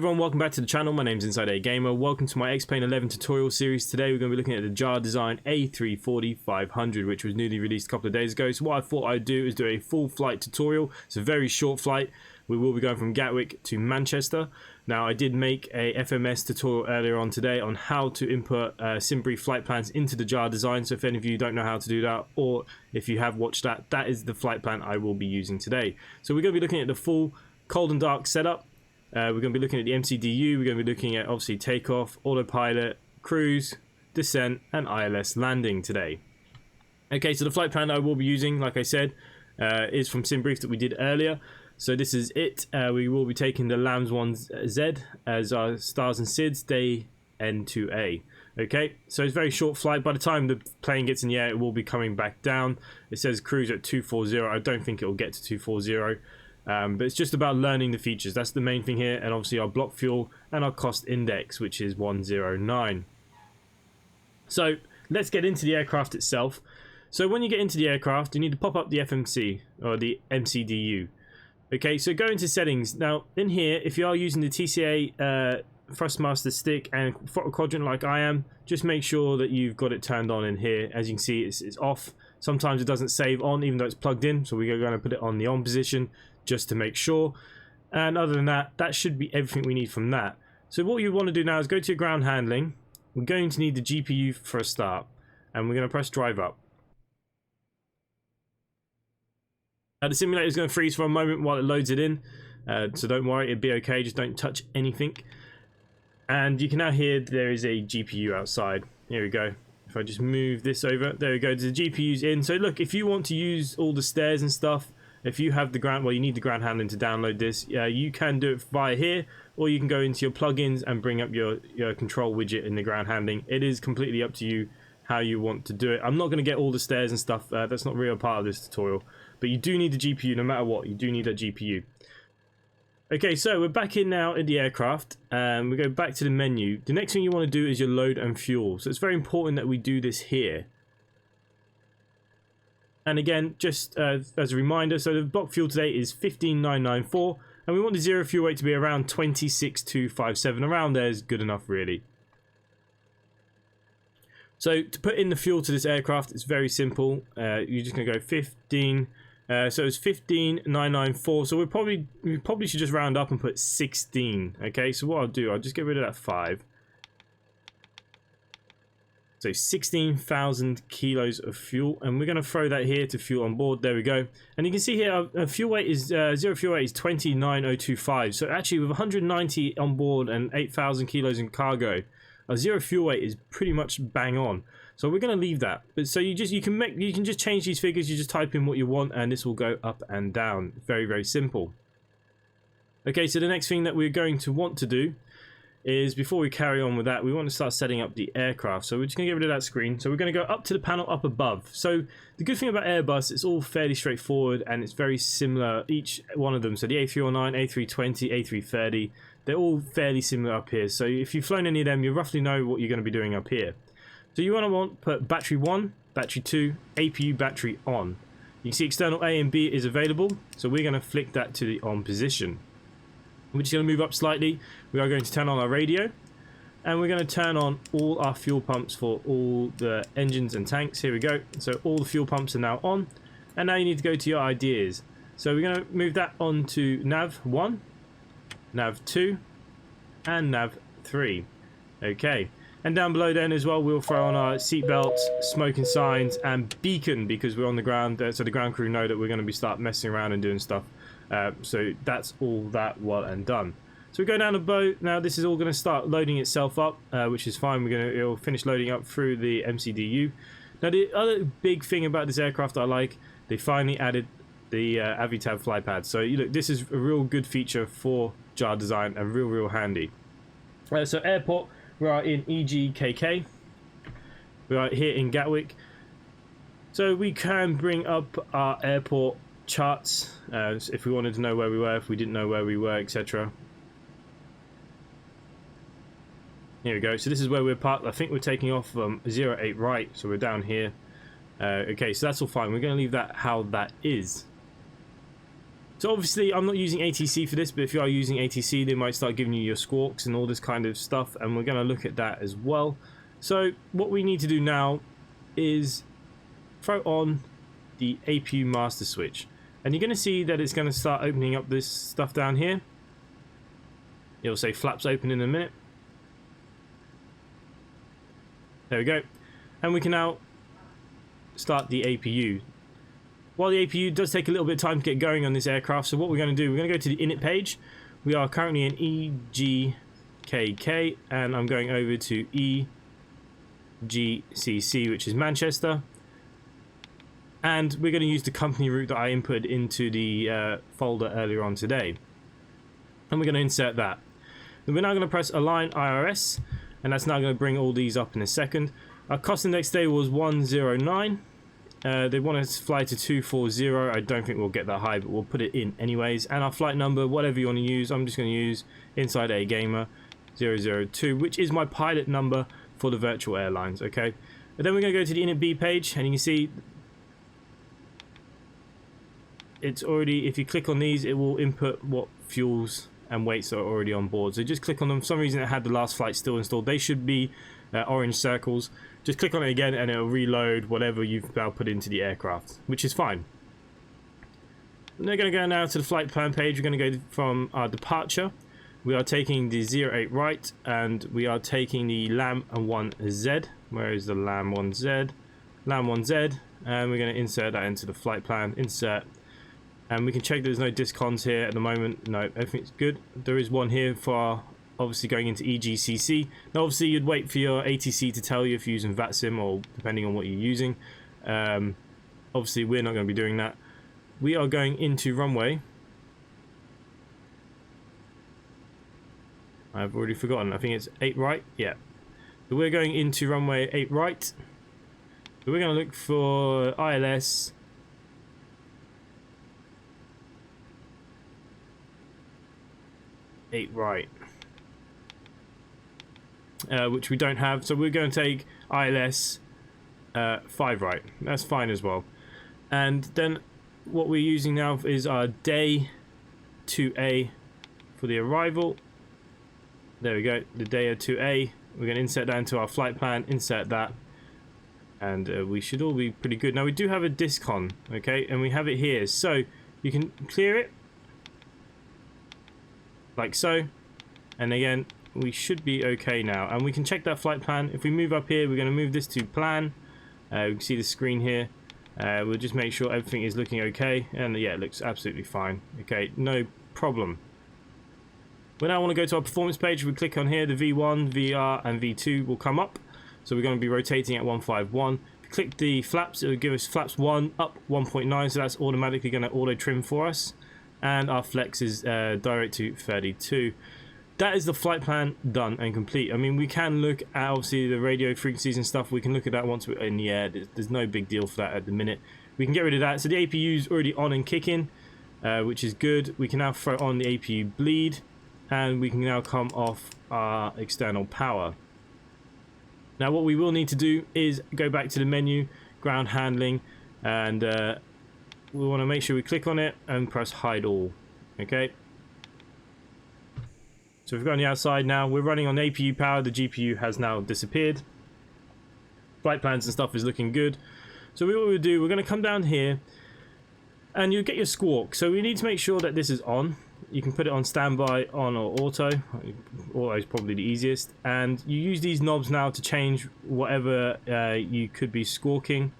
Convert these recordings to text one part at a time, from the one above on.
everyone, welcome back to the channel. My name's InsideAgameR. Welcome to my X-Plane 11 tutorial series. Today we're going to be looking at the JARDesign A340-500, which was newly released a couple of days ago. So what I thought I'd do is do a full flight tutorial. It's a very short flight. We will be going from Gatwick to Manchester. Now, I did make a FMS tutorial earlier on today on how to input SimBrief flight plans into the JARDesign. So if any of you don't know how to do that, or if you have watched that, that is the flight plan I will be using today. So we're going to be looking at the full cold and dark setup. We're going to be looking at the MCDU, we're going to be looking at obviously takeoff, autopilot, cruise, descent and ILS landing today. Okay, so the flight plan I will be using, like I said, is from SimBrief that we did earlier. So this is it. We will be taking the LAMS 1Z as our stars and SIDS, day N2A. Okay, so it's a very short flight. By the time the plane gets in the air, it will be coming back down. It says cruise at 240. I don't think it will get to 240. But it's just about learning the features. That's the main thing here, and obviously our block fuel and our cost index, which is 109. So let's get into the aircraft itself. So when you get into the aircraft, you need to pop up the FMC or the MCDU. Okay, so go into settings. Now in here, if you are using the TCA Thrustmaster stick and throttle quadrant like I am, just make sure that you've got it turned on in here. As you can see, it's off. Sometimes it doesn't save on even though it's plugged in, so we're going to put it on the on position just to make sure. And other than that, that should be everything we need from that. So what you want to do now is go to your ground handling. We're going to need the GPU for a start, and we're going to press drive up. Now the simulator is going to freeze for a moment while it loads it in, so don't worry, it'll be okay, just don't touch anything. And you can now hear there is a GPU outside. Here we go. If I just move this over, there we go, the GPU's in. So look, if you want to use all the stairs and stuff, if you have the ground, well, you need the ground handling to download this. You can do it via here, or you can go into your plugins and bring up your control widget in the ground handling. It is completely up to you how you want to do it. I'm not going to get all the stairs and stuff. That's not really a part of this tutorial. But you do need the GPU no matter what. You do need a GPU. Okay, so we're back in now in the aircraft. We go back to the menu. The next thing you want to do is your load and fuel. So it's very important that we do this here. And again, just as a reminder, so the block fuel today is 15,994, and we want the zero fuel weight to be around 26,257. Around there is good enough, really. So to put in the fuel to this aircraft, it's very simple. You're just going to go 15. So it's 15,994. So we probably should just round up and put 16. Okay, so what I'll do, I'll just get rid of that 5. So 16,000 kilos of fuel, and we're going to throw that here to fuel on board. There we go. And you can see here our fuel weight is zero fuel weight is 29,025. So actually, with 190 on board and 8,000 kilos in cargo, our zero fuel weight is pretty much bang on. So we're going to leave that. But so you can just change these figures. You just type in what you want, and this will go up and down. Very, very simple. Okay, so the next thing that we're going to want to do is, before we carry on with that, we want to start setting up the aircraft. So we're just going to get rid of that screen. So we're going to go up to the panel up above. So the good thing about Airbus, it's all fairly straightforward and it's very similar, each one of them. So the A309, A320, A330, they're all fairly similar up here. So if you've flown any of them, you roughly know what you're going to be doing up here. So you want to put battery 1, battery 2, APU battery on. You can see external A and B is available. So we're going to flick that to the on position. We're just going to move up slightly. We are going to turn on our radio, and we're going to turn on all our fuel pumps for all the engines and tanks. Here we go. So all the fuel pumps are now on, and now you need to go to your ideas. So we're going to move that on to nav 1, nav 2, and nav 3. Okay, and down below then as well, we'll throw on our seat belts, smoking signs, and beacon, because we're on the ground, so the ground crew know that we're going to start messing around and doing stuff. So that's all that well and done. So we go down the boat. Now this is all going to start loading itself up, which is fine. It'll finish loading up through the MCDU. Now the other big thing about this aircraft I like, they finally added the Avitab fly pad. So you look, this is a real good feature for JARDesign and real handy. So airport, we are in EGKK. We are here in Gatwick. So we can bring up our airport charts if we wanted to know where we were, if we didn't know where we were, etc. Here we go. So this is where we're parked. I think we're taking off from 08 right, so we're down here. Okay, so that's all fine. We're going to leave that how that is. So obviously I'm not using ATC for this, but if you are using ATC, they might start giving you your squawks and all this kind of stuff, and we're going to look at that as well. So what we need to do now is throw on the APU master switch, and you're going to see that it's going to start opening up this stuff down here. It'll say flaps open in a minute. There we go, and we can now start the APU. While the APU does take a little bit of time to get going on this aircraft, so what we're going to do, we're going to go to the init page. We are currently in EGKK, and I'm going over to EGCC, which is Manchester. And we're going to use the company route that I inputted into the folder earlier on today. And we're going to insert that. Then we're now going to press Align IRS, and that's now going to bring all these up in a second. Our cost index day was 109. They want us to fly to 240. I don't think we'll get that high, but we'll put it in anyways. And our flight number, whatever you want to use, I'm just going to use InsideAgameR 002, which is my pilot number for the virtual airlines, okay? And then we're going to go to the init B page, and you can see it's already, if you click on these, it will input what fuels and weights are already on board. So just click on them. For some reason it had the last flight still installed. They should be orange circles. Just click on it again and it'll reload whatever you've now put into the aircraft, which is fine. We're going to go now to the flight plan page. We're going to go from our departure. We are taking the 08 right, and we are taking the LAM1Z. Where is the LAM1Z? LAM1Z, and we're going to insert that into the flight plan. Insert. And we can check there's no discons here at the moment. No, everything's good. There is one here for obviously going into EGCC. Now obviously you'd wait for your ATC to tell you if you're using VATSIM or depending on what you're using. Obviously we're not going to be doing that. We are going into runway. I've already forgotten. I think it's 8 right. Yeah. So we're going into runway 8 right. So we're going to look for ILS 8 right, which we don't have, so we're going to take ILS 5 right. That's fine as well. And then what we're using now is our day 2A for the arrival. There we go, the day 2A. We're going to insert that into our flight plan, insert that, and we should all be pretty good. Now we do have a discon, okay, and we have it here, so you can clear it like so, and again we should be okay now, and we can check that flight plan. If we move up here, we're going to move this to plan. We can see the screen here. We'll just make sure everything is looking okay, and yeah, it looks absolutely fine. Okay, no problem. We now want to go to our performance page. We click on here, the V1, VR and V2 will come up, so we're going to be rotating at 151. If you click the flaps, it will give us flaps 1 up 1.9, so that's automatically going to auto trim for us. And our flex is direct to 32. That is the flight plan done and complete. I mean, we can look at obviously the radio frequencies and stuff. We can look at that once we're in the air. There's no big deal for that at the minute. We can get rid of that. So the APU is already on and kicking, which is good. We can now throw on the APU bleed, and we can now come off our external power. Now what we will need to do is go back to the menu, ground handling, and we want to make sure we click on it and press hide all. Okay, so we've got on the outside now. We're running on APU power. The GPU has now disappeared. Flight plans and stuff is looking good. So what we'll do, we're going to come down here and you'll get your squawk. So we need to make sure that this is on. You can put it on standby, on, or auto. Auto is probably the easiest, and you use these knobs now to change whatever you could be squawking.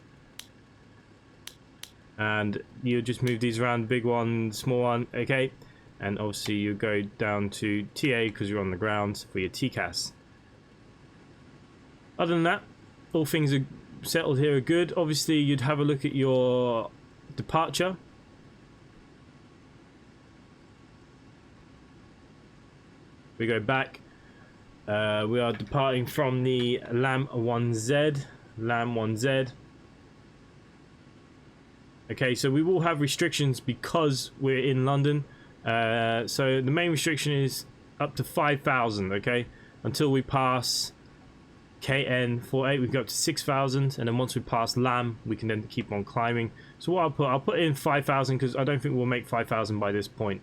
And you just move these around, big one, small one, okay, and obviously you go down to TA because you're on the ground for your TCAS. Other than that, all things are settled here are good. Obviously you'd have a look at your departure. We go back, we are departing from the LAM1Z. Okay, so we will have restrictions because we're in London. So the main restriction is up to 5,000, okay? Until we pass KN48, we go up to 6,000, and then once we pass LAM, we can then keep on climbing. So what I'll put in 5,000 because I don't think we'll make 5,000 by this point.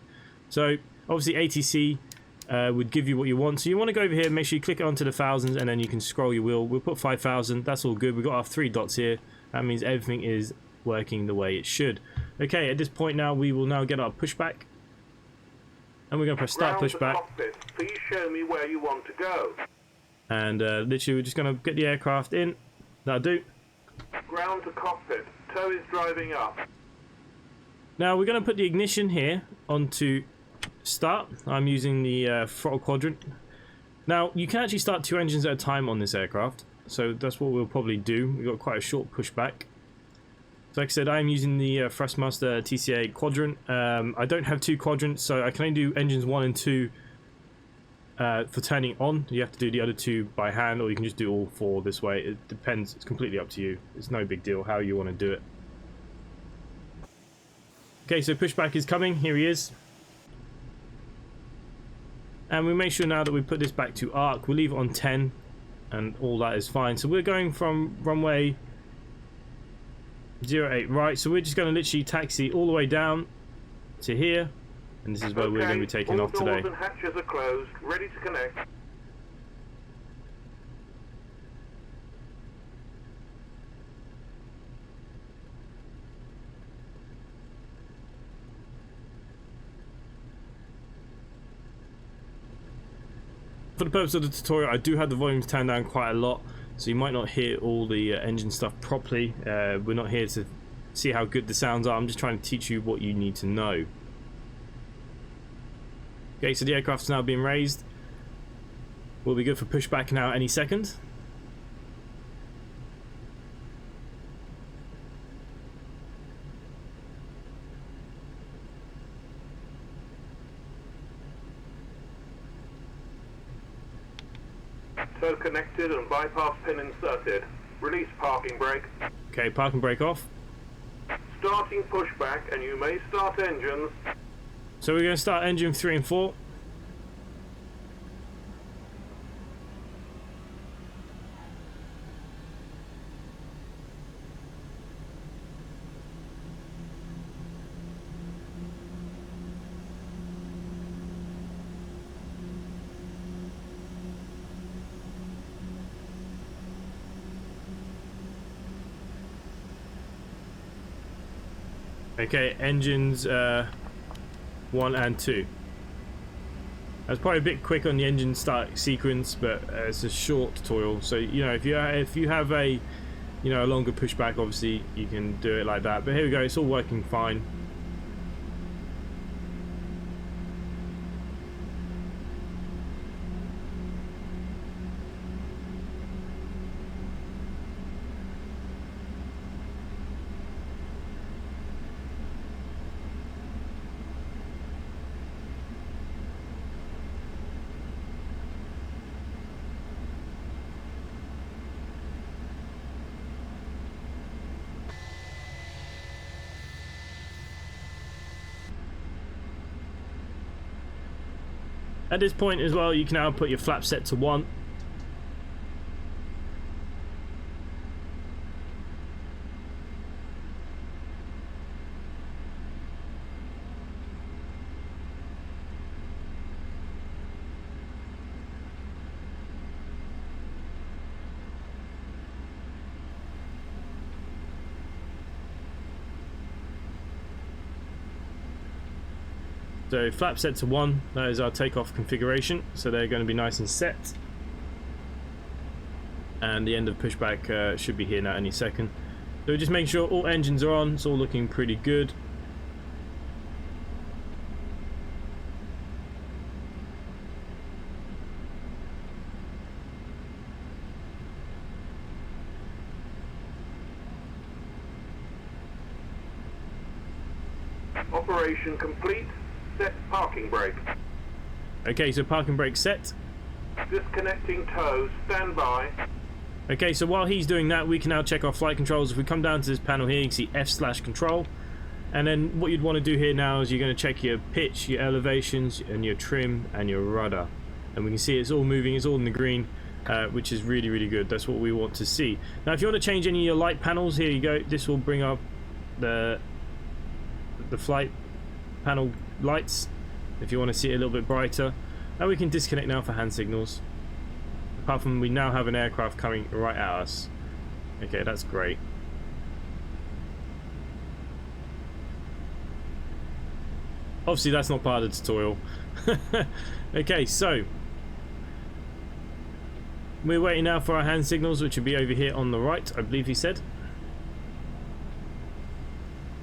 So obviously ATC would give you what you want. So you want to go over here, make sure you click it onto the thousands, and then you can scroll your wheel. We'll put 5,000. That's all good. We've got our 3 dots here. That means everything is working the way it should. Okay, at this point now, we will now get our pushback. And we're going to press start pushback. Cockpit, please show me where you want to go. And literally we're just going to get the aircraft in. That'll do. Ground to cockpit. Tow is driving up. Now we're going to put the ignition here onto start. I'm using the throttle quadrant. Now you can actually start 2 engines at a time on this aircraft. So that's what we'll probably do. We've got quite a short pushback. So like I said, I'm using the Thrustmaster TCA quadrant. I don't have 2 quadrants, so I can only do engines 1 and 2 for turning on. You have to do the other 2 by hand, or you can just do all 4 this way. It depends. It's completely up to you. It's no big deal how you want to do it. Okay, so pushback is coming. Here he is. And we make sure now that we put this back to arc. We'll leave it on 10, and all that is fine. So we're going from runway 08 right. So we're just going to literally taxi all the way down to here. And this is where we're going to be taking off today. All doors and hatches are closed, ready to connect. For the purpose of the tutorial, I do have the volumes turned down quite a lot, so you might not hear all the engine stuff properly. We're not here to see how good the sounds are. I'm just trying to teach you what you need to know. Okay, so the aircraft's now being raised. We'll be good for pushback now any second. Tow connected and bypass pin inserted. Release parking brake. Okay, parking brake off. Starting pushback, and you may start engines. So we're going to start engine 3 and 4. Okay, engines 1 and 2. That's probably a bit quick on the engine start sequence, but it's a short tutorial. So you know, if you have a a longer pushback, obviously you can do it like that. But here we go, it's all working fine. At this point as well, you can now put your flap set to 1. So flap set to 1, that is our takeoff configuration, so they're going to be nice and set. And the end of pushback should be here now any second. So just make sure all engines are on, it's all looking pretty good. Operation complete. Set parking brake. Okay, so parking brake set. Disconnecting tow. Stand by. Okay, so while he's doing that, we can now check our flight controls. If we come down to this panel here, you can see F/control. And then what you'd want to do here now is you're going to check your pitch, your elevations, and your trim, and your rudder. And we can see it's all moving, it's all in the green, which is really, really good. That's what we want to see. Now, if you want to change any of your light panels, here you go. This will bring up the flight panel lights if you want to see it a little bit brighter, and we can disconnect now for hand signals. Apart from we now have an aircraft coming right at us. Okay, that's great. Obviously that's not part of the tutorial. Okay, so we're waiting now for our hand signals, which will be over here on the right, I believe he said.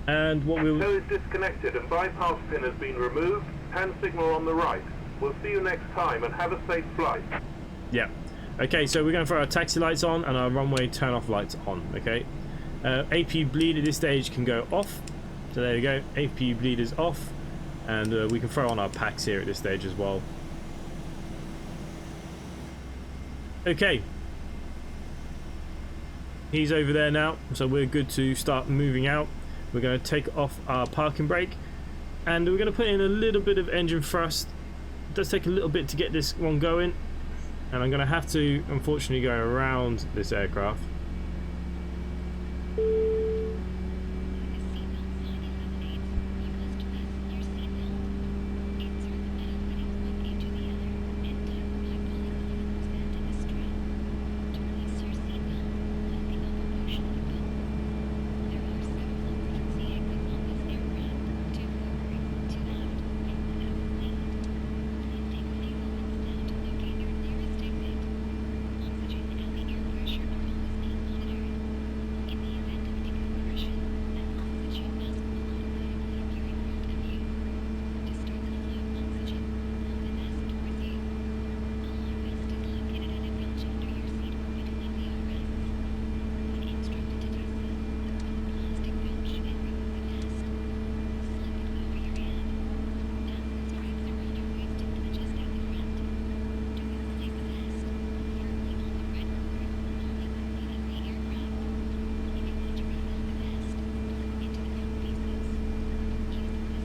And what we'll... Tow is disconnected and bypass pin has been removed. Hand signal on the right. We'll see you next time and have a safe flight. Yeah. Okay, so we're going to throw our taxi lights on and our runway turn off lights on. Okay. APU bleed at this stage can go off. So there you go. APU bleed is off. And we can throw on our packs here at this stage as well. Okay. He's over there now, so we're good to start moving out. We're going to take off our parking brake, and we're going to put in a little bit of engine thrust. It does take a little bit to get this one going, and I'm going to have to unfortunately go around this aircraft.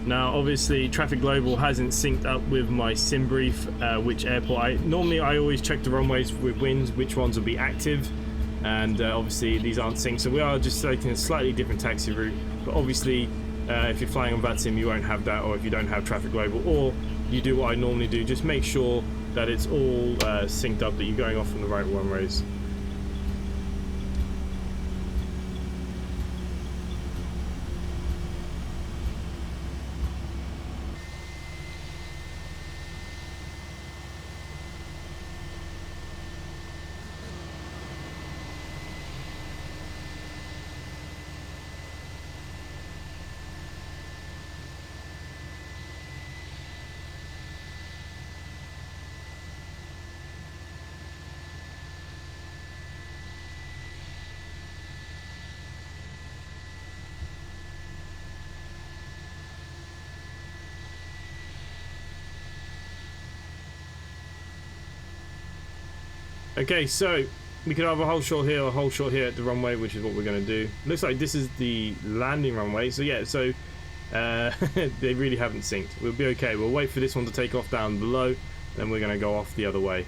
Now obviously Traffic Global hasn't synced up with my sim brief, which airport normally I always check the runways with winds, which ones will be active, and obviously these aren't synced, so we are just selecting a slightly different taxi route. But obviously if you're flying on VATSIM you won't have that, or if you don't have Traffic Global, or you do what I normally do, just make sure that it's all synced up, that you're going off from the right runways. Okay, so we could have a whole shot here or a whole shot here at the runway, which is what we're going to do. Looks like this is the landing runway, so yeah, so they really haven't synced. We'll be okay. We'll wait for this one to take off down below, then we're going to go off the other way.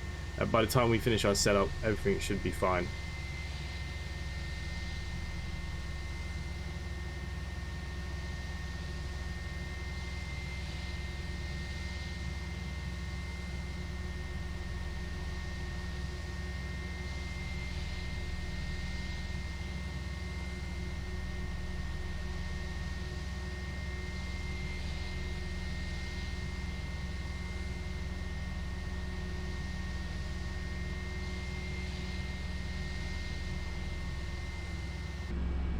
By the time we finish our setup, everything should be fine.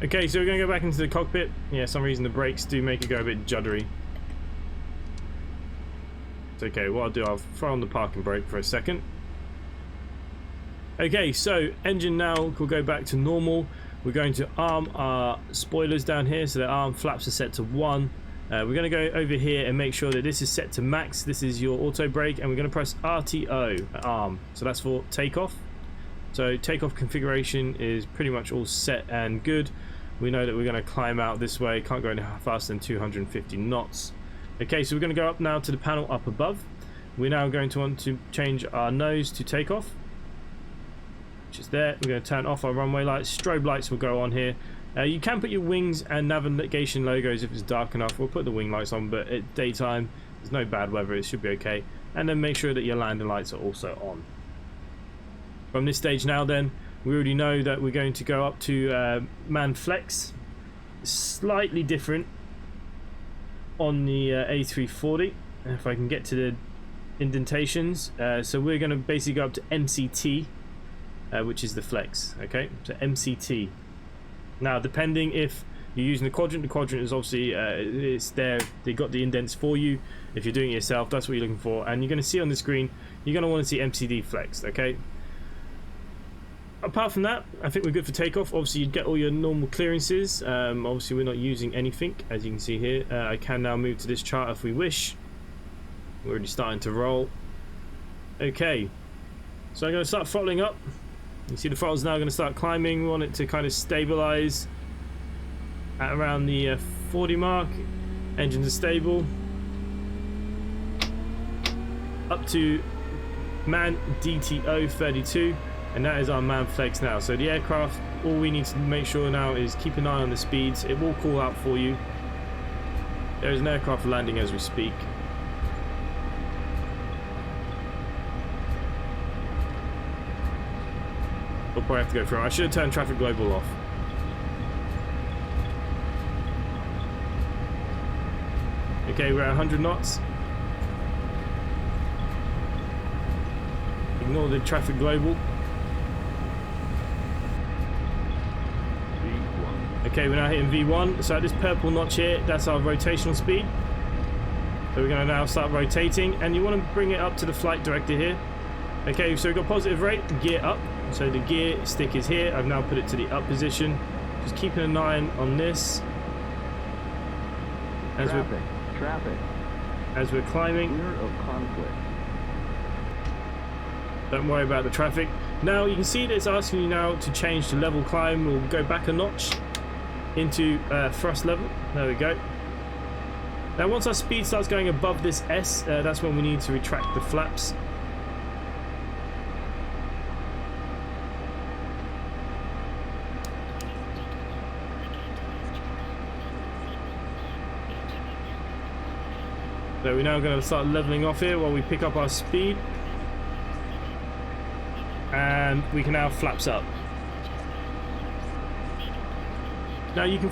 Okay, so we're going to go back into the cockpit. Yeah, some reason the brakes do make it go a bit juddery. It's okay, what I'll do, I'll throw on the parking brake for a second. Okay, so engine now will go back to normal. We're going to arm our spoilers down here, so the arm flaps are set to 1. We're going to go over here and make sure that this is set to max. This is your auto brake, and we're going to press RTO, arm. So that's for takeoff. So takeoff configuration is pretty much all set and good. We know that we're going to climb out this way, can't go any faster than 250 knots. Okay, so we're going to go up now to the panel up above. We're now going to want to change our nose to takeoff, which is there. We're going to turn off our runway lights. Strobe lights will go on here. You can put your wings and navigation logos if it's dark enough. We'll put the wing lights on, but at daytime, there's no bad weather, it should be okay. And then make sure that your landing lights are also on. From this stage now then, we already know that we're going to go up to man flex. Slightly different on the A340. If I can get to the indentations. So we're going to basically go up to MCT, which is the flex. Okay, so MCT. Now, depending if you're using the quadrant is obviously it's there. They got the indents for you. If you're doing it yourself, that's what you're looking for. And you're going to see on the screen, you're going to want to see MCD flexed. Okay. Apart from that, I think we're good for takeoff. Obviously, you'd get all your normal clearances. Obviously, we're not using anything, as you can see here. I can now move to this chart if we wish. We're already starting to roll. Okay, so I'm going to start throttling up. You see the throttle's now going to start climbing. We want it to kind of stabilize at around the 40 mark. Engines are stable. Up to man DTO 32, and that is our man flex now. So the aircraft, all we need to make sure now is keep an eye on the speeds. It will call out for you. There is an aircraft landing as we speak. We'll probably have to go through. I should have turned traffic global off. Okay, we're at 100 knots. Ignore the traffic global. V1. Okay, we're now hitting V1. So at this purple notch here, that's our rotational speed. So we're going to now start rotating, and you want to bring it up to the flight director here. Okay, so we've got positive rate, gear up. So the gear stick is here. I've now put it to the up position. Just keeping an eye on this. As we're climbing. Clear of conflict. Don't worry about the traffic. Now you can see that it's asking you now to change to level climb. We'll go back a notch into thrust level. There we go. Now once our speed starts going above this S, that's when we need to retract the flaps. So we're now going to start leveling off here while we pick up our speed. And we can now flaps up. Now you can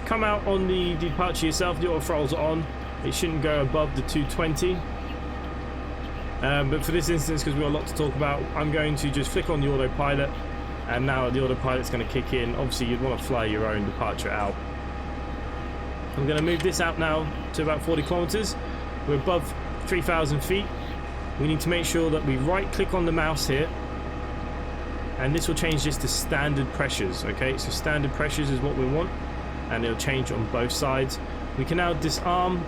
come out on the departure yourself. The auto throttle's on. It shouldn't go above the 220. But for this instance, because we've got a lot to talk about, I'm going to just flick on the autopilot. And now the autopilot's going to kick in. Obviously, you'd want to fly your own departure out. I'm going to move this out now to about 40 kilometers. We're above 3,000 feet. We need to make sure that we right click on the mouse here, and this will change this to standard pressures. Okay, so standard pressures is what we want, and it'll change on both sides. We can now disarm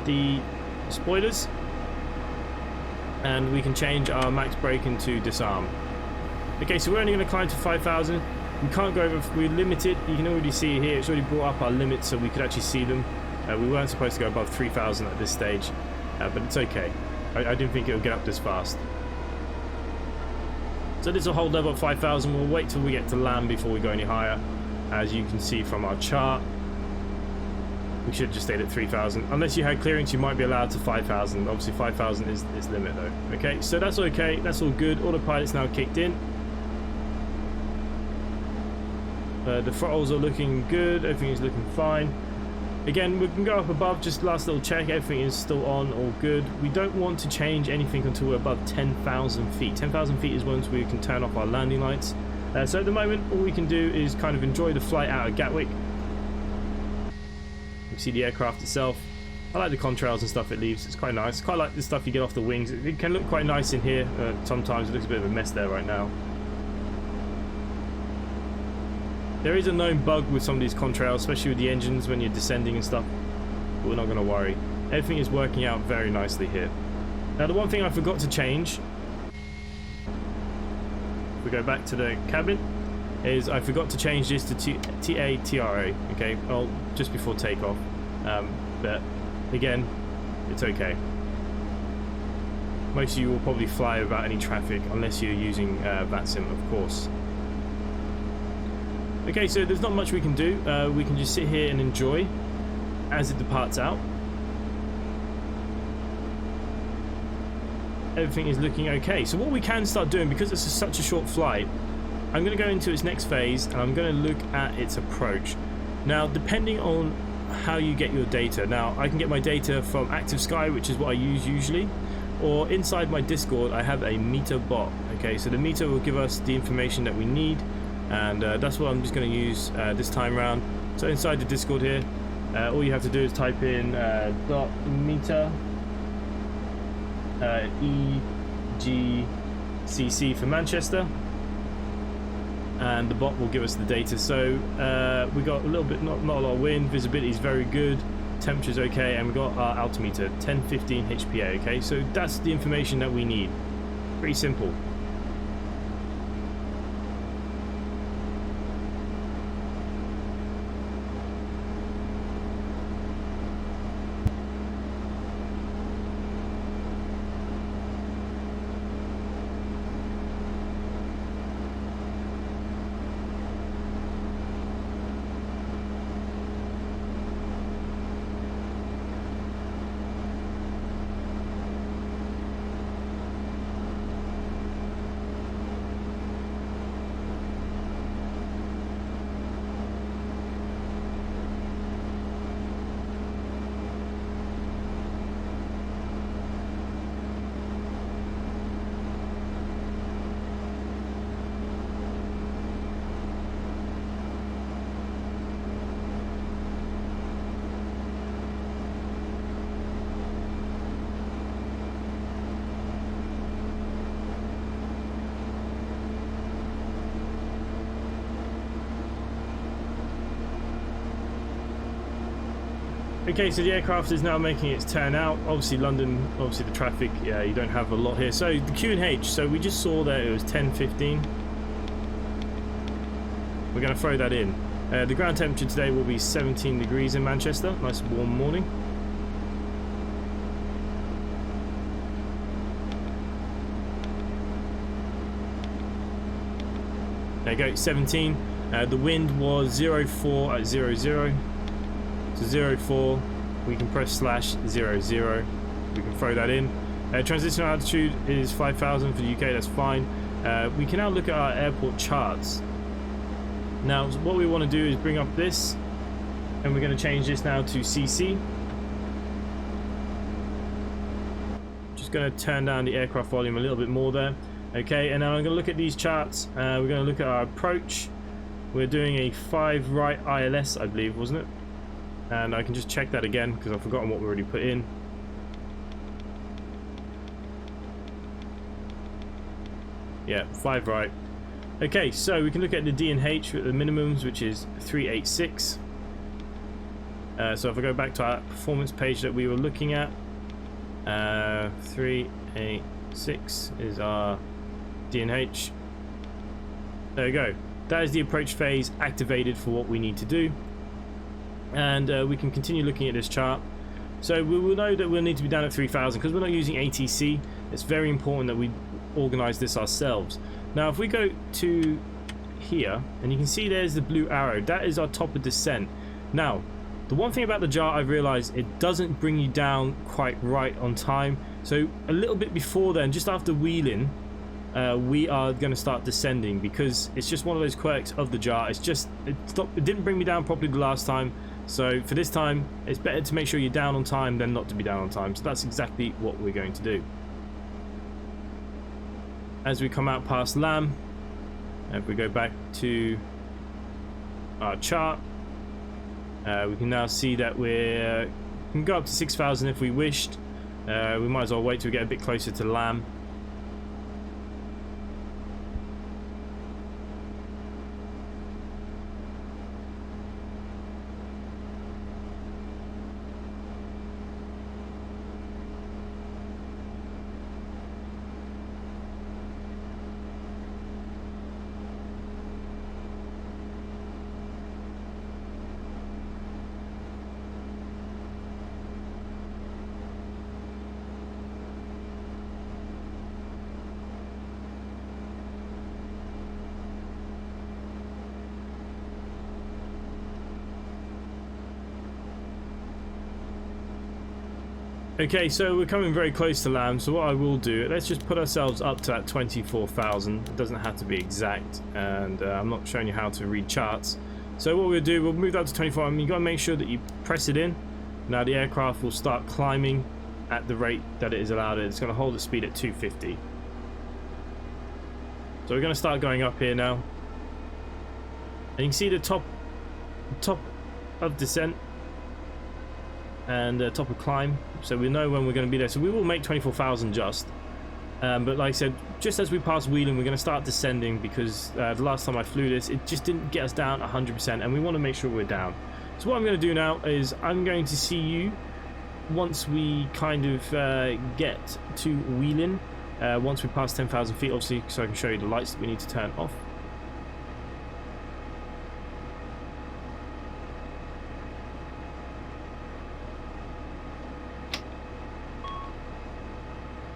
the spoilers, and we can change our max brake into disarm. Okay, so we're only going to climb to 5,000. We can't go over, we're limited. You can already see here, it's already brought up our limits so we could actually see them. We weren't supposed to go above 3,000 at this stage, but it's okay. I didn't think it would get up this fast. So this will hold level at 5,000. We'll wait till we get to land before we go any higher. As you can see from our chart, we should have just stayed at 3,000. Unless you had clearance, you might be allowed to 5,000. Obviously 5,000 is limit though. Okay, so that's okay. That's all good. Autopilot's now kicked in. The throttles are looking good. Everything is looking fine. Again, we can go up above, just last little check, everything is still on, all good. We don't want to change anything until we're above 10,000 feet. 10,000 feet is once we can turn off our landing lights. So at the moment, all we can do is kind of enjoy the flight out of Gatwick. You see the aircraft itself. I like the contrails and stuff it leaves, it's quite nice. Quite like the stuff you get off the wings. It can look quite nice in here. Sometimes it looks a bit of a mess there right now. There is a known bug with some of these contrails, especially with the engines when you're descending and stuff, but we're not going to worry. Everything is working out very nicely here. Now the one thing I forgot to change, if we go back to the cabin, is I forgot to change this to TATRA, okay, well, just before takeoff, but again, it's okay. Most of you will probably fly without any traffic, unless you're using VATSIM, of course. Okay, so there's not much we can do. We can just sit here and enjoy as it departs out. Everything is looking okay. So what we can start doing, because it's such a short flight, I'm going to go into its next phase and I'm going to look at its approach. Now, depending on how you get your data, now I can get my data from Active Sky, which is what I use usually, or inside my Discord I have a meter bot. Okay, so the meter will give us the information that we need, and that's what I'm just going to use this time around. So inside the Discord here, all you have to do is type in dot meter EGCC for Manchester, and the bot will give us the data. So we got a little bit, not a lot of wind, visibility is very good, temperature's okay, and we got our altimeter 1015 HPA. Okay, so that's the information that we need. Pretty simple. Okay, so the aircraft is now making its turn out. Obviously London, obviously the traffic, yeah, you don't have a lot here. So the Q&H, so we just saw that it was 10:15. We're going to throw that in. The ground temperature today will be 17 degrees in Manchester. Nice warm morning. There you go, 17. The wind was 04 at 00. So 04, we can press /00. We can throw that in. Transitional altitude is 5,000 for the UK, that's fine. We can now look at our airport charts. Now, what we want to do is bring up this, and we're going to change this now to CC. Just going to turn down the aircraft volume a little bit more there. Okay, and now I'm going to look at these charts. We're going to look at our approach. We're doing a 5 right ILS, I believe, wasn't it? And I can just check that again because I've forgotten what we already put in. Yeah, 5 right. Okay, so we can look at the D and H at the minimums, which is 386. So if I go back to our performance page that we were looking at, 386 is our D and H. There we go. That is the approach phase activated for what we need to do. And we can continue looking at this chart. So we will know that we'll need to be down at 3,000 because we're not using ATC. It's very important that we organize this ourselves. Now if we go to here, and you can see there's the blue arrow, that is our top of descent. Now the one thing about the jar I've realized, it doesn't bring you down quite right on time. So a little bit before then, just after wheeling, we are going to start descending, because it's just one of those quirks of the jar. It's just, it didn't bring me down properly the last time. So for this time, it's better to make sure you're down on time than not to be down on time. So that's exactly what we're going to do. As we come out past Lamb, if we go back to our chart, we can now see that we can go up to 6,000 if we wished. We might as well wait till we get a bit closer to Lamb. Okay, so we're coming very close to land, so what I will do, let's just put ourselves up to that 24,000. It doesn't have to be exact, and I'm not showing you how to read charts. So what we'll do, we'll move that to 24, and you've got to make sure that you press it in. Now the aircraft will start climbing at the rate that it is allowed. It's going to hold its speed at 250. So we're going to start going up here now. And you can see the top of descent and top of climb, so we know when we're going to be there. So we will make 24,000 just, but like I said, just as we pass Wheeling, we're going to start descending, because the last time I flew this, it just didn't get us down 100%, and we want to make sure we're down. So what I'm going to do now is I'm going to see you once we kind of get to Wheeling, once we pass 10,000 feet, obviously, so I can show you the lights that we need to turn off.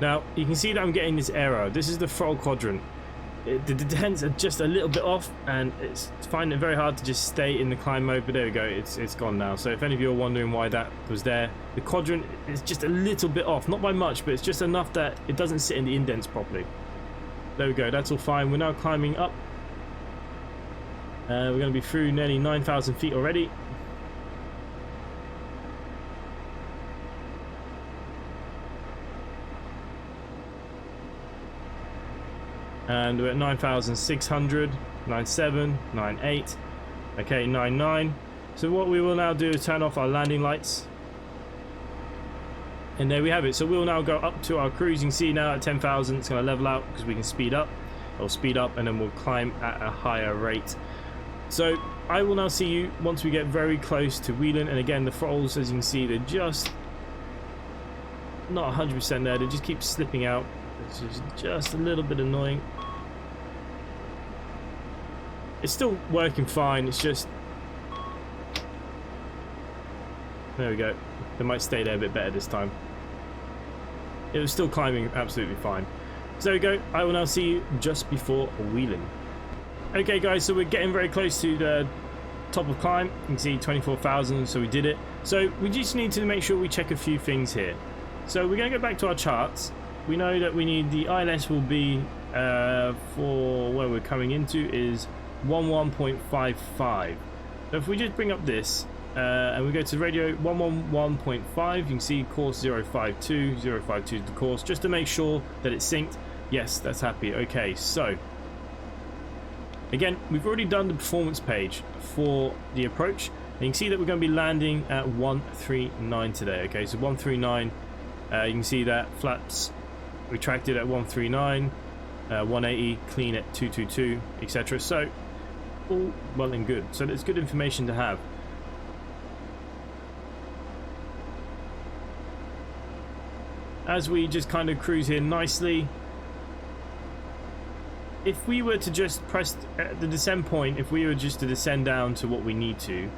Now, you can see that I'm getting this arrow. This is the throttle quadrant. The descents are just a little bit off, and it's finding it very hard to just stay in the climb mode, but there we go, it's gone now. So if any of you are wondering why that was there, the quadrant is just a little bit off, not by much, but it's just enough that it doesn't sit in the indents properly. There we go, that's all fine. We're now climbing up. We're going to be through nearly 9,000 feet already. And we're at 9,600, 97, 98, okay, 99. So what we will now do is turn off our landing lights. And there we have it. So we'll now go up to our cruise. You can see now at 10,000, it's going to level out because we can speed up. Or speed up, and then we'll climb at a higher rate. So I will now see you once we get very close to Wheeling. And again, the throttles, as you can see, they're just not 100% there. They just keep slipping out. It's just a little bit annoying. It's still working fine, it's just... There we go. They might stay there a bit better this time. It was still climbing absolutely fine. So there we go. I will now see you just before Wheeling. Okay guys, so we're getting very close to the top of climb. You can see 24,000, so we did it. So we just need to make sure we check a few things here. So we're going to go back to our charts. We know that we need the ILS will be for where we're coming into is 11.55. So if we just bring up this and we go to radio 111.5, you can see course 052. 052 is the course, just to make sure that it's synced. Yes, that's happy. Okay, so again, we've already done the performance page for the approach, and you can see that we're going to be landing at 139 today. Okay, so 139, you can see that flaps retracted at 139, 180 clean at 222, etc. So all well and good. So that's good information to have. As we just kind of cruise here nicely, if we were to just press the descend point, if we were just to descend down to what we need to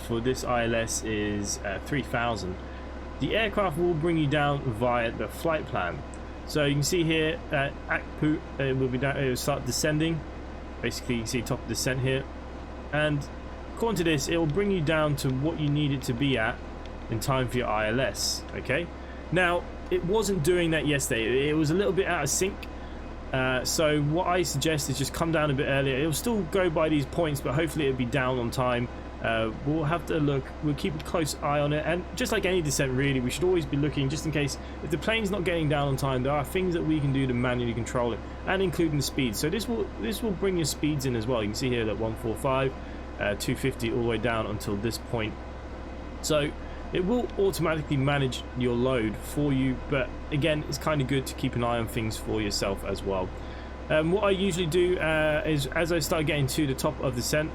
for this ILS is 3,000, the aircraft will bring you down via the flight plan. So you can see here at ACPU, it will start descending. Basically, you can see top of descent here, and according to this, it will bring you down to what you need it to be at in time for your ILS. Okay, now it wasn't doing that yesterday. It was a little bit out of sync. So what I suggest is just come down a bit earlier. It'll still go by these points, but hopefully it'll be down on time. We'll have to look, we'll keep a close eye on it, and just like any descent really, we should always be looking just in case if the plane's not getting down on time. There are things that we can do to manually control it, and including the speed. So this will bring your speeds in as well. You can see here that 145, 250 all the way down until this point. So it will automatically manage your load for you, but again, it's kind of good to keep an eye on things for yourself as well. What I usually do is, as I start getting to the top of the descent,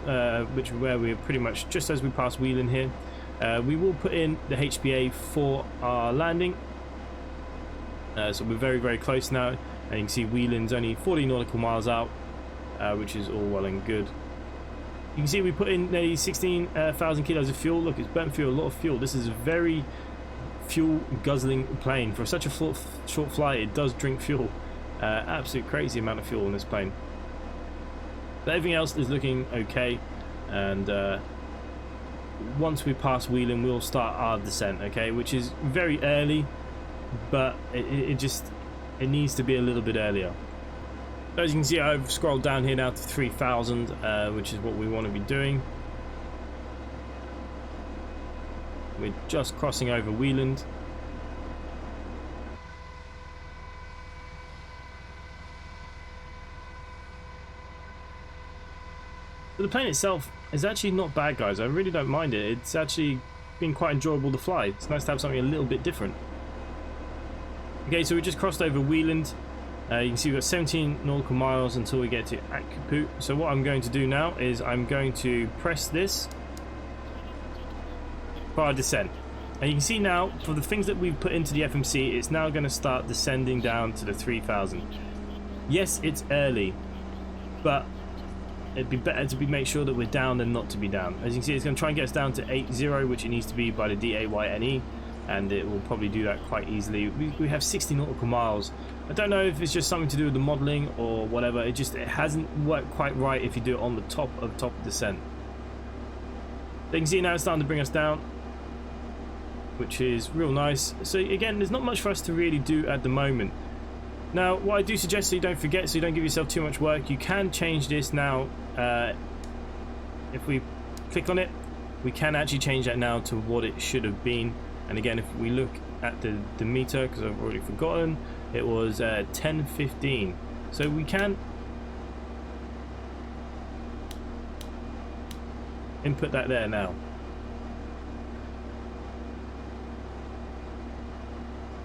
which is where we're pretty much just as we pass Wheeling here, we will put in the HPA for our landing. So we're very, very close now, and you can see Wheeling's only 40 nautical miles out, which is all well and good. You can see we put in nearly 16,000 kilos of fuel. Look, it's burnt through a lot of fuel. This is a very fuel guzzling plane. For such a short flight, it does drink fuel. Absolute crazy amount of fuel in this plane. But everything else is looking okay, and once we pass Wheeling, we'll start our descent, okay, which is very early. but it needs to be a little bit earlier. So as you can see, I've scrolled down here now to 3,000, which is what we want to be doing. We're just crossing over Wheeland. But the plane itself is actually not bad, guys. I really don't mind it. It's actually been quite enjoyable to fly. It's nice to have something a little bit different. Okay, so we just crossed over Wheeland. You can see we've got 17 nautical miles until we get to Cockpit. So what I'm going to do now is I'm going to press this for our descent. And you can see now, for the things that we've put into the FMC, it's now going to start descending down to the 3,000. Yes, it's early, but it'd be better to make sure that we're down than not to be down. As you can see, it's going to try and get us down to 80, which it needs to be by the DAYNE, and it will probably do that quite easily. We have 60 nautical miles. I don't know if it's just something to do with the modelling or whatever. It hasn't worked quite right if you do it on the top of descent. So you can see now it's starting to bring us down, which is real nice. So again, there's not much for us to really do at the moment. Now, what I do suggest, so you don't forget, so you don't give yourself too much work, you can change this now. If we click on it, we can actually change that now to what it should have been. And again, if we look at the meter, because I've already forgotten, it was 10:15. So we can input that there now.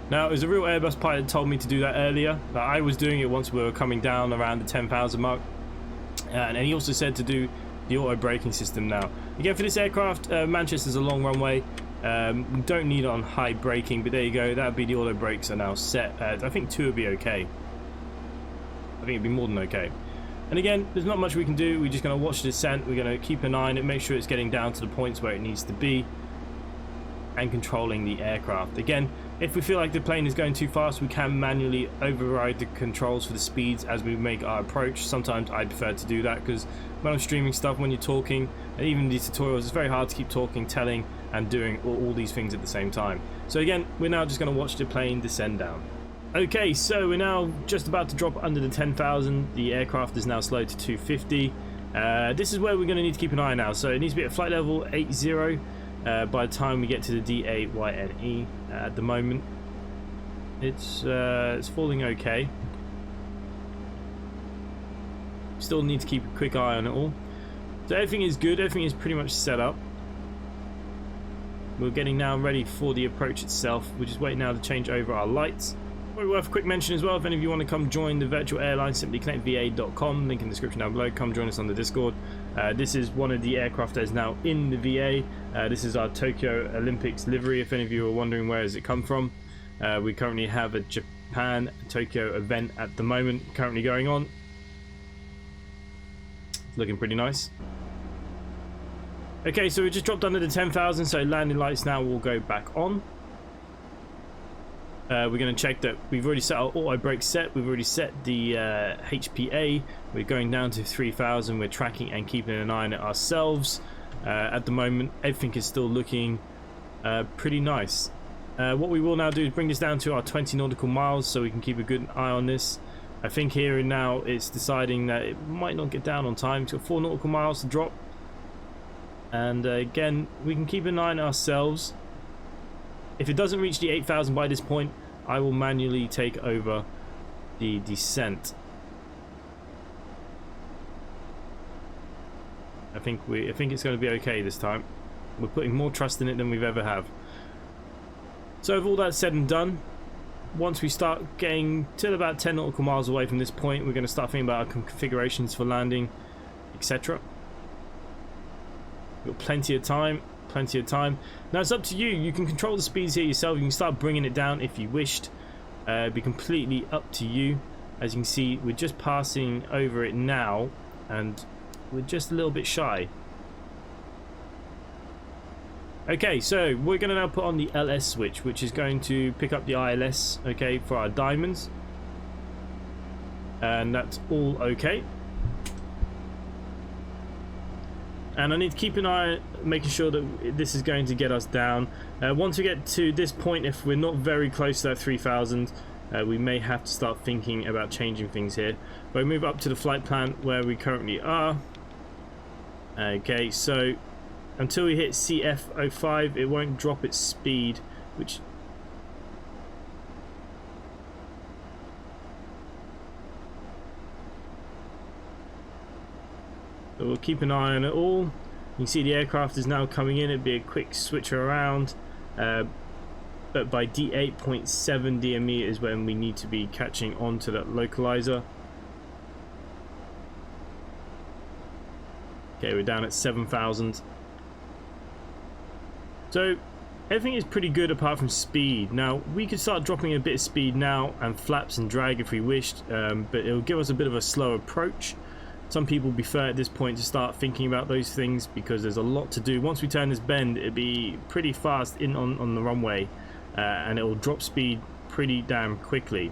Now, it was a real Airbus pilot that told me to do that earlier. I was doing it once we were coming down around the 10,000 mark. And he also said to do the auto braking system now. Again, for this aircraft, Manchester's a long runway. We don't need it on high braking, but there you go. That would be the auto brakes are now set. I think 2 would be okay. I think it'd be more than okay. And again, there's not much we can do. We're just going to watch the descent. We're going to keep an eye on it, make sure it's getting down to the points where it needs to be, and controlling the aircraft. Again, if we feel like the plane is going too fast, we can manually override the controls for the speeds as we make our approach. Sometimes I prefer to do that because when I'm streaming stuff, when you're talking, and even these tutorials, it's very hard to keep talking, telling, and doing all these things at the same time. So again, we're now just going to watch the plane descend down. Okay, so we're now just about to drop under the 10,000. The aircraft is now slowed to 250. This is where we're going to need to keep an eye now. So it needs to be at flight level 80 by the time we get to the DAYNE. At the moment, it's falling okay. Still need to keep a quick eye on it all. So everything is good. Everything is pretty much set up. We're getting now ready for the approach itself. We're just waiting now to change over our lights. Probably worth a quick mention as well, if any of you want to come join the virtual airline, simply connectva.com, link in the description down below. Come join us on the Discord. This is one of the aircraft that is now in the VA. This is our Tokyo Olympics livery, if any of you are wondering where has it come from. We currently have a Japan Tokyo event at the moment currently going on. It's looking pretty nice. Okay, so we just dropped under the 10,000, so landing lights now will go back on. We're going to check that we've already set our auto brake set. We've already set the HPA. We're going down to 3,000. We're tracking and keeping an eye on it ourselves. At the moment, everything is still looking pretty nice. What we will now do is bring this down to our 20 nautical miles so we can keep a good eye on this. I think here and now it's deciding that it might not get down on time. It's got 4 nautical miles to drop. And again, we can keep an eye on it ourselves. If it doesn't reach the 8,000 by this point, I will manually take over the descent. I think it's going to be okay this time. We're putting more trust in it than we've ever have. So with all that said and done, once we start getting to about 10 nautical miles away from this point, we're going to start thinking about our configurations for landing, etc. We've got plenty of time. Now it's up to you. You can control the speeds here yourself. You can start bringing it down if you wished. It'd be completely up to you. As you can see, we're just passing over it now, and we're just a little bit shy. Okay, so we're going to now put on the LS switch, which is going to pick up the ILS, okay, for our diamonds. And that's all okay. and I need to keep an eye making sure that this is going to get us down. Once we get to this point, if we're not very close to that 3000, we may have to start thinking about changing things here. But we move up to the flight plan where we currently are. Okay, so until we hit CF05, it won't drop its speed, which so we'll keep an eye on it all. You can see the aircraft is now coming in. It'd be a quick switch around, but by D8.7 DME is when we need to be catching on to that localizer. Okay, we're down at 7,000. So everything is pretty good apart from speed. Now we could start dropping a bit of speed now and flaps and drag if we wished, but it'll give us a bit of a slow approach. Some people prefer at this point to start thinking about those things because there's a lot to do. Once we turn this bend, it'll be pretty fast in on the runway, and it will drop speed pretty damn quickly.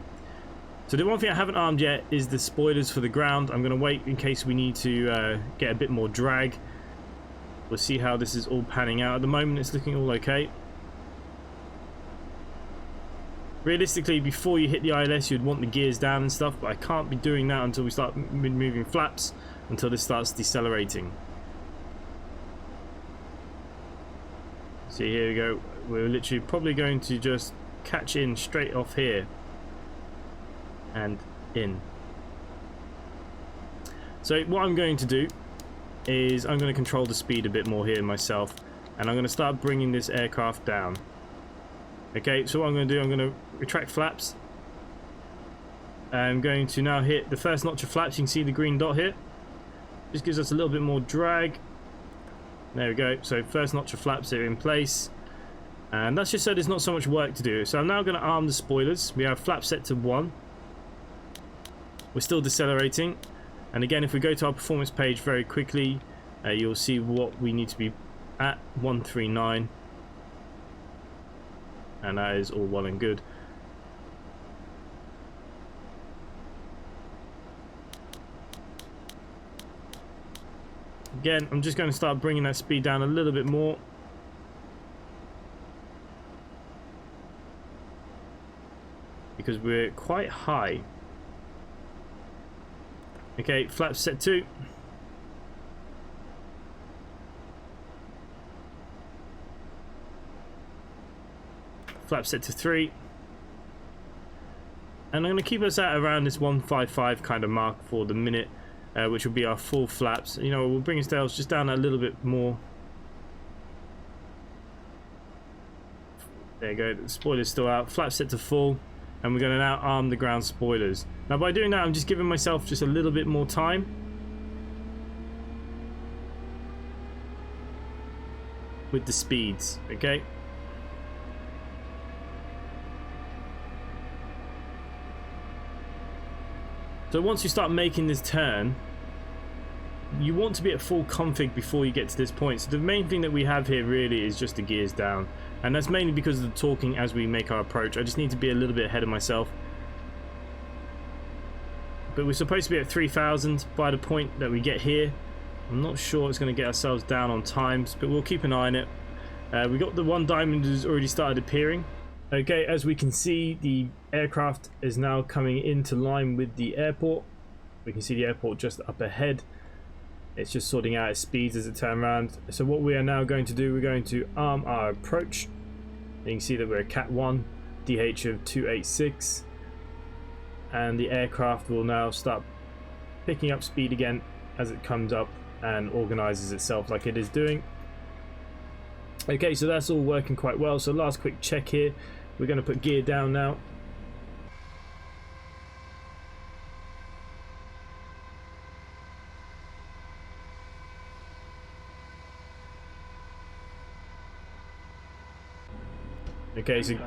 So the one thing I haven't armed yet is the spoilers for the ground. I'm going to wait in case we need to get a bit more drag. We'll see how this is all panning out. At the moment it's looking all okay. Realistically, before you hit the ILS, you'd want the gears down and stuff, but I can't be doing that until we start moving flaps, until this starts decelerating. See, here we go. We're literally probably going to just catch in straight off here and in. So what I'm going to do is I'm going to control the speed a bit more here myself, and I'm going to start bringing this aircraft down. Okay, so what I'm going to do, I'm going to retract flaps. I'm going to now hit the first notch of flaps. You can see the green dot here. Just gives us a little bit more drag. There we go. So first notch of flaps are in place. And that's just so there's not so much work to do. So I'm now going to arm the spoilers. We have flaps set to 1. We're still decelerating. And again, if we go to our performance page very quickly, you'll see what we need to be at, 139. And that is all well and good. Again, I'm just going to start bringing that speed down a little bit more. Because we're quite high. Okay, flaps set 2. Flap set to 3, and I'm going to keep us at around this 155 kind of mark for the minute, which will be our full flaps. You know, we'll bring his tails just down a little bit more. There you go, the spoiler's still out, flap set to full, and we're going to now arm the ground spoilers. Now by doing that, I'm just giving myself just a little bit more time. With the speeds, okay? So once you start making this turn, you want to be at full config before you get to this point. So the main thing that we have here really is just the gears down. And that's mainly because of the talking as we make our approach. I just need to be a little bit ahead of myself. But we're supposed to be at 3000 by the point that we get here. I'm not sure it's going to get ourselves down on times, but we'll keep an eye on it. We got the one diamond has already started appearing. Okay, as we can see, the aircraft is now coming into line with the airport. We can see the airport just up ahead. It's just sorting out its speeds as it turns around. So what we are now going to do, we're going to arm our approach. You can see that we're a Cat 1, DH of 286. And the aircraft will now start picking up speed again as it comes up and organizes itself like it is doing. Okay, so that's all working quite well. So last quick check here. We're going to put gear down now. Okay, so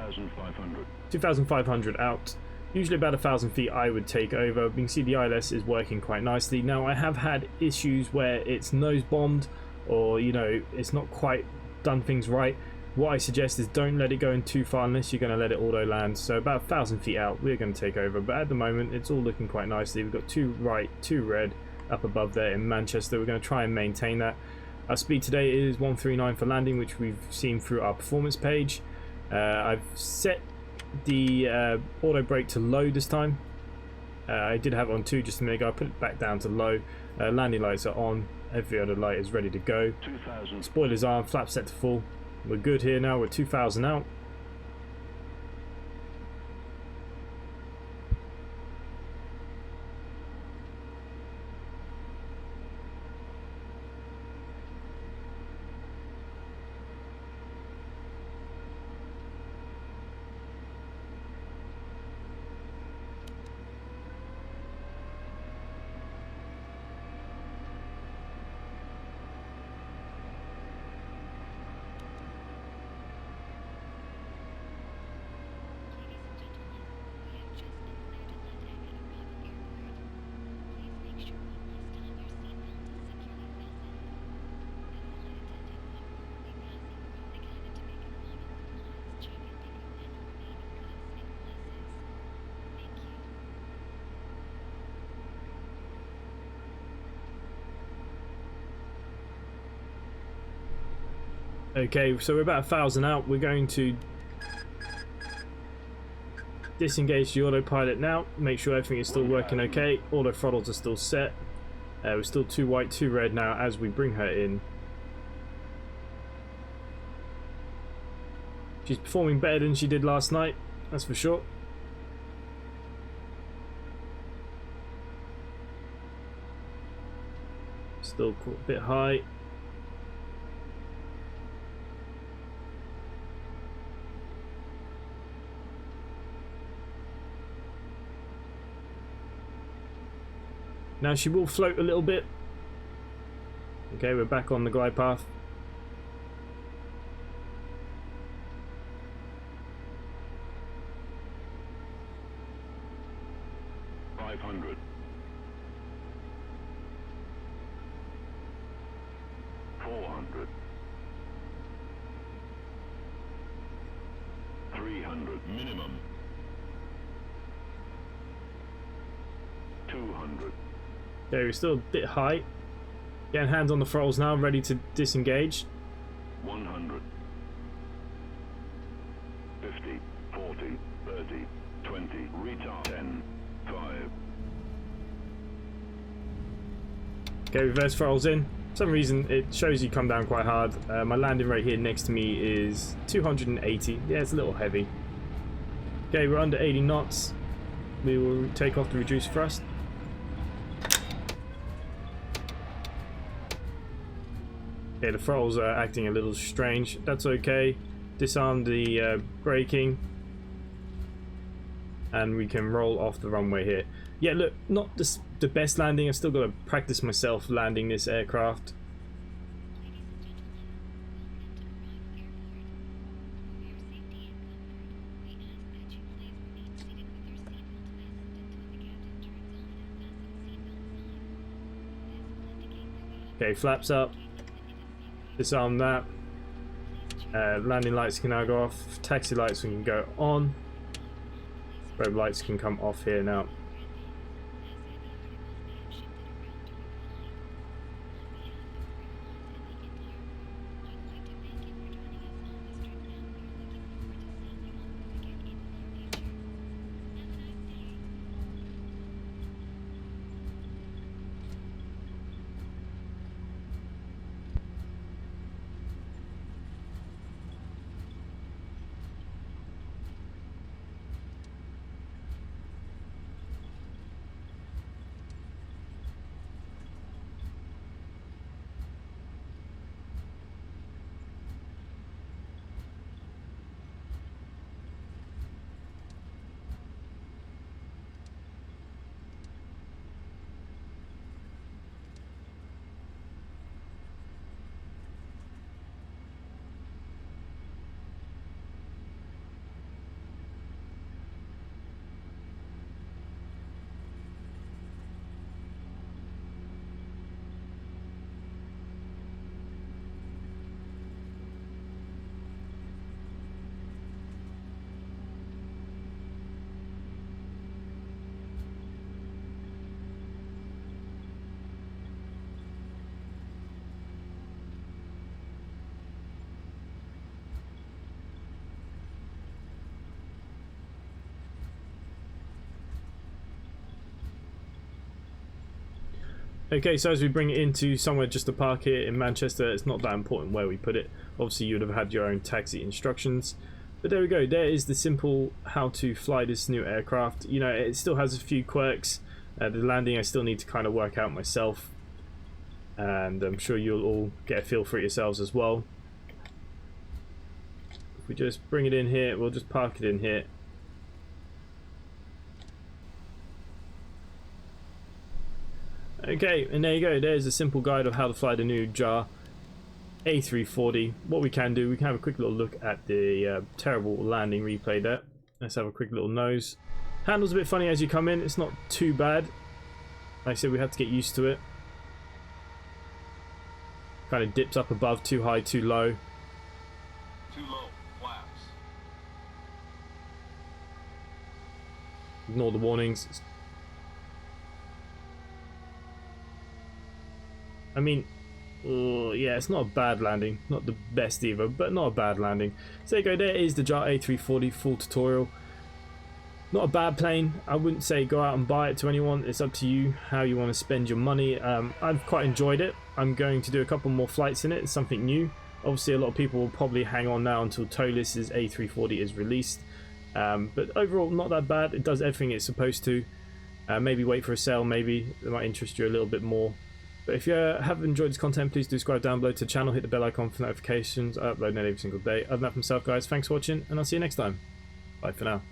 2,500 out. Usually about 1,000 feet I would take over. You can see the ILS is working quite nicely. Now I have had issues where it's nose bombed, or you know, it's not quite done things right. What I suggest is don't let it go in too far unless you're going to let it auto land. So about 1,000 feet out we're going to take over, but at the moment it's all looking quite nicely. We've got 2 right, 2 red up above there in Manchester. We're going to try and maintain that. Our speed today is 139 for landing, which we've seen through our performance page. I've set the auto brake to low this time. I did have it on 2 just a minute ago. I put it back down to low. Landing lights are on. Every other light is ready to go. Spoilers are on. Flaps set to full. We're good here now. We're 2,000 out. Okay, so we're about 1,000 out. We're going to disengage the autopilot now. Make sure everything is still working okay. Auto throttles are still set. We're still 2 white, 2 red now as we bring her in. She's performing better than she did last night, that's for sure. Still a bit high. Now she will float a little bit. Okay, we're back on the glide path. $500. 400. 300 minimum. 200. Okay, we're still a bit high. Getting hands on the throttles now, ready to disengage. 100. 50, 40, 30, 20, retard 10, 5. Okay, reverse throttles in. For some reason it shows you come down quite hard. My landing rate here next to me is 280. Yeah, it's a little heavy. Okay, we're under 80 knots. We will take off the reduced thrust. Okay, the throttles are acting a little strange. That's okay. Disarm the braking. And we can roll off the runway here. Yeah, look, not the best landing. I've still got to practice myself landing this aircraft. Okay, flaps up. Disarm that. Landing lights can now go off. Taxi lights can go on. Strobe lights can come off here now. Okay, so as we bring it into somewhere just to park here in Manchester, it's not that important where we put it. Obviously you would have had your own taxi instructions. But there we go, there is the simple how to fly this new aircraft. You know, it still has a few quirks. The landing I still need to kind of work out myself. And I'm sure you'll all get a feel for it yourselves as well. If we just bring it in here, we'll just park it in here. Okay, and there you go, there's a simple guide of how to fly the new JAR A340. What we can do, we can have a quick little look at the terrible landing replay there. Let's have a quick little nose. Handle's a bit funny as you come in, it's not too bad. Like I said, we have to get used to it. Kind of dips up above, too high, too low. Too low, flaps. Ignore the warnings. I mean, yeah, it's not a bad landing. Not the best either, but not a bad landing. So there you go, there is the JAR A340 full tutorial. Not a bad plane. I wouldn't say go out and buy it to anyone. It's up to you how you want to spend your money. I've quite enjoyed it. I'm going to do a couple more flights in it. It's something new. Obviously, a lot of people will probably hang on now until Tolis's A340 is released. But overall, not that bad. It does everything it's supposed to. Maybe wait for a sale. Maybe it might interest you a little bit more. But if you have enjoyed this content, please do subscribe down below to the channel, hit the bell icon for notifications. I upload every single day. Other than that, for myself, guys, thanks for watching, and I'll see you next time. Bye for now.